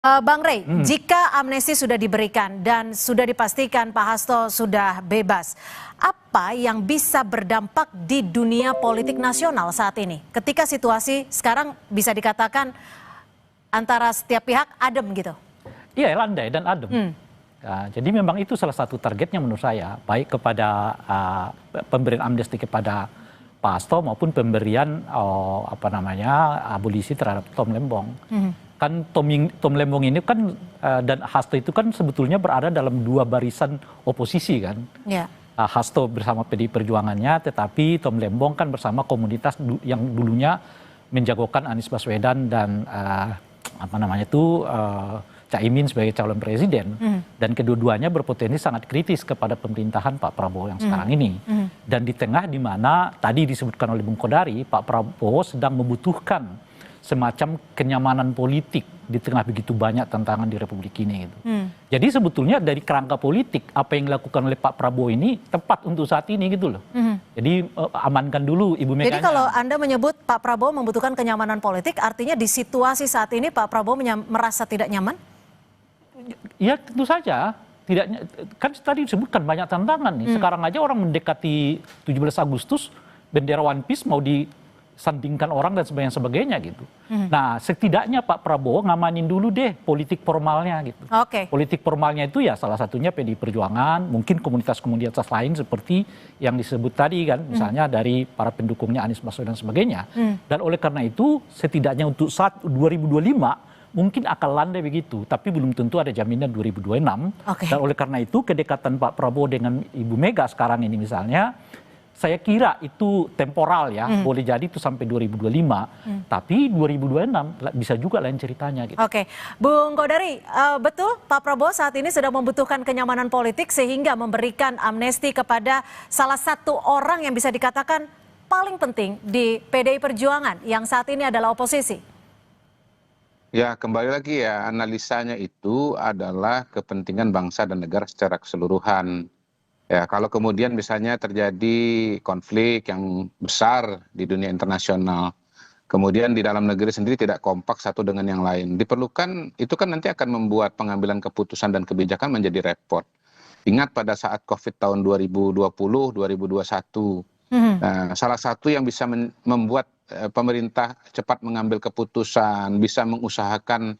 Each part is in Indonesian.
Bang Rey, jika amnesti sudah diberikan dan sudah dipastikan Pak Hasto sudah bebas, apa yang bisa berdampak di dunia politik nasional saat ini? Ketika situasi sekarang bisa dikatakan antara setiap pihak adem gitu. Iya, landai dan adem. Nah, jadi memang itu salah satu targetnya menurut saya, baik kepada pemberian amnesti kepada Pak Hasto maupun pemberian abolisi terhadap Tom Lembong. Kan Tom Lembong ini kan dan Hasto itu kan sebetulnya berada dalam dua barisan oposisi kan. Yeah. Hasto bersama PDI Perjuangannya, tetapi Tom Lembong kan bersama komunitas yang dulunya menjagokan Anies Baswedan dan Caimin sebagai calon presiden. Dan kedua-duanya berpotensi sangat kritis kepada pemerintahan Pak Prabowo yang sekarang ini. Dan di tengah di mana tadi disebutkan oleh Bung Kodari, Pak Prabowo sedang membutuhkan semacam kenyamanan politik di tengah begitu banyak tantangan di Republik ini gitu. Jadi sebetulnya dari kerangka politik apa yang dilakukan oleh Pak Prabowo ini tepat untuk saat ini gitu loh. Jadi amankan dulu Ibu Mega. Jadi kalau Anda menyebut Pak Prabowo membutuhkan kenyamanan politik, artinya di situasi saat ini Pak Prabowo merasa tidak nyaman? Ya tentu saja. Kan tadi disebutkan banyak tantangan nih. Sekarang aja orang mendekati 17 Agustus, bendera One Piece mau disandingkan orang dan sebagainya gitu. Nah setidaknya Pak Prabowo ngamanin dulu deh politik formalnya gitu. Politik formalnya itu ya salah satunya PDI Perjuangan, mungkin komunitas-komunitas lain seperti yang disebut tadi kan, misalnya dari para pendukungnya Anies Baswedan dan sebagainya. Dan oleh karena itu setidaknya untuk saat 2025 mungkin akan landai begitu, tapi belum tentu ada jaminan 2026. Dan oleh karena itu kedekatan Pak Prabowo dengan Ibu Mega sekarang ini misalnya, saya kira itu temporal ya, boleh jadi itu sampai 2025, tapi 2026 bisa juga lain ceritanya gitu. Bung Kodari, betul Pak Prabowo saat ini sedang membutuhkan kenyamanan politik sehingga memberikan amnesti kepada salah satu orang yang bisa dikatakan paling penting di PDI Perjuangan yang saat ini adalah oposisi. Ya, kembali lagi ya, analisanya itu adalah kepentingan bangsa dan negara secara keseluruhan. Ya, kalau kemudian misalnya terjadi konflik yang besar di dunia internasional, kemudian di dalam negeri sendiri tidak kompak satu dengan yang lain, diperlukan, itu kan nanti akan membuat pengambilan keputusan dan kebijakan menjadi repot. Ingat pada saat COVID tahun 2020, 2021, nah, salah satu yang bisa membuat pemerintah cepat mengambil keputusan, bisa mengusahakan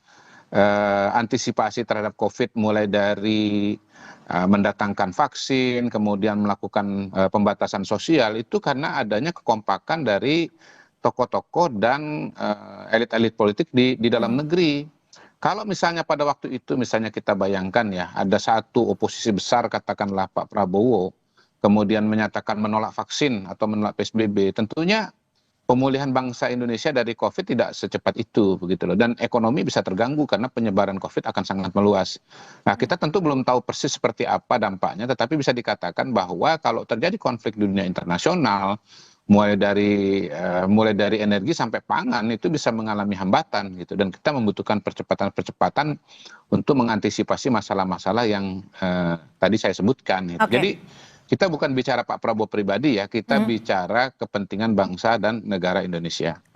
antisipasi terhadap COVID mulai dari mendatangkan vaksin, kemudian melakukan pembatasan sosial, itu karena adanya kekompakan dari tokoh-tokoh dan elit-elit politik di dalam negeri. Kalau misalnya pada waktu itu misalnya kita bayangkan ya, ada satu oposisi besar katakanlah Pak Prabowo, kemudian menyatakan menolak vaksin atau menolak PSBB, tentunya pemulihan bangsa Indonesia dari COVID tidak secepat itu begitu loh, dan ekonomi bisa terganggu karena penyebaran COVID akan sangat meluas. Nah, kita tentu belum tahu persis seperti apa dampaknya, tetapi bisa dikatakan bahwa kalau terjadi konflik di dunia internasional, mulai dari energi sampai pangan itu bisa mengalami hambatan gitu, dan kita membutuhkan percepatan untuk mengantisipasi masalah-masalah yang tadi saya sebutkan gitu. Jadi kita bukan bicara Pak Prabowo pribadi ya, kita bicara kepentingan bangsa dan negara Indonesia.